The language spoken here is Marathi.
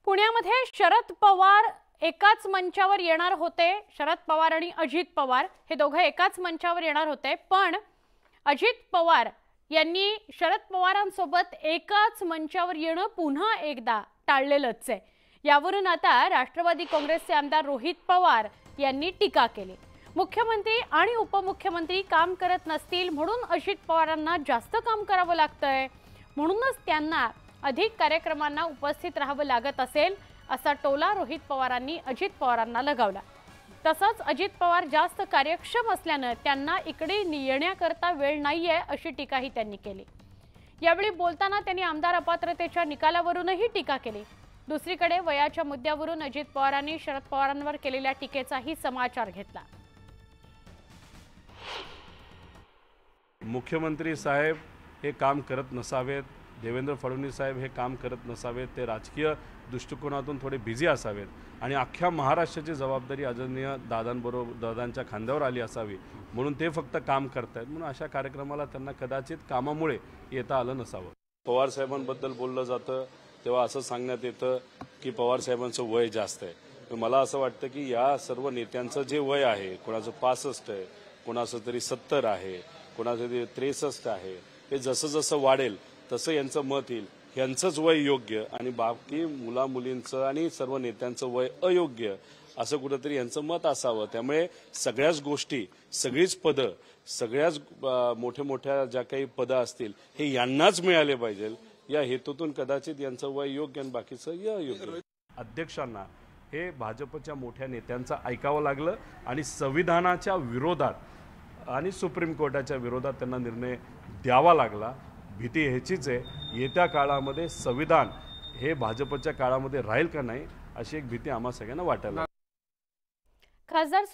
पुण्यामध्ये शरद पवार एकाच मंचावर येणार होते। शरद पवार आणि अजित पवार हे दोघे एकाच मंचावर येणार होते, पण अजित पवार यांनी शरद पवारांसोबत एकाच मंचावर येणं पुन्हा एकदा टाळलेलंच आहे। यावरून आता राष्ट्रवादी काँग्रेसचे आमदार रोहित पवार यांनी टीका केली। मुख्यमंत्री आणि उपमुख्यमंत्री काम करत नसतील म्हणून अजित पवारांना जास्त काम करावं लागतंय, म्हणूनच त्यांना अधिक कार्यक्रमांना उपस्थित राहावं लागत असेल असा टोला रोहित पवारांनी अजित पवारांना लगावला। तसंच अजित पवार जास्त कार्यक्षम असल्याने त्यांना इकडे येण्याकरता वेळ नाहीये अशी टीकाही त्यांनी केली। यावेळी बोलताना त्यांनी आमदार अपात्रतेच्या निकालावरूनही टीका केली। दुसरीकडे वयाच्या मुद्द्यावरून अजित पवारांनी शरद पवारांवर केलेल्या टीकेचाही समाचार घेतला। मुख्यमंत्री साहेब हे काम करत नसावेत, देवेंद्र फडणवीस साहेब हे काम करत नसावेत, ते राजकीय दृष्टिकोनातून थोडे बिझी असावेत आणि अख्ख्या महाराष्ट्राची जबाबदारी आदरणीय दादांच्या खांद्यावर आली असावी, म्हणून ते फक्त काम करतायत। म्हणून अशा कार्यक्रमाला त्यांना कदाचित कामामुळे येता आलं नसावं। पवार साहेबांबद्दल बोललं जातं तेव्हा असं सांगण्यात येतं की पवार साहेबांचं वय जास्त आहे। मला असं वाटतं की या सर्व नेत्यांचं जे वय आहे, कोणाचं 65 आहे, कोणाचं तरी 70 आहे, कोणाचं तरी 63 आहे, हे जसं जसं वाढेल तसं यांचं मत येईल। यांचंच वय योग्य आणि बाकी मुला मुलींचं आणि सर्व नेत्यांचं वय अयोग्य असं कुठंतरी यांचं मत असावं। त्यामुळे सगळ्याच गोष्टी, सगळीच पदं, सगळ्याच मोठ्या ज्या काही पदं असतील हे यांनाच मिळाले पाहिजे या हेतूतून कदाचित यांचं वय योग्य आणि बाकीचं अयोग्य। अध्यक्षांना हे भाजपच्या मोठ्या नेत्यांचं ऐकावं लागलं आणि संविधानाच्या विरोधात आणि सुप्रीम कोर्टाच्या विरोधात त्यांना निर्णय द्यावा लागला। भीती ह्याचीच आहे, येत्या काळामध्ये संविधान हे भाजपच्या काळामध्ये राहील का नाही अशी एक भीती आम्हा सगळ्यांना वाटायला। खासदार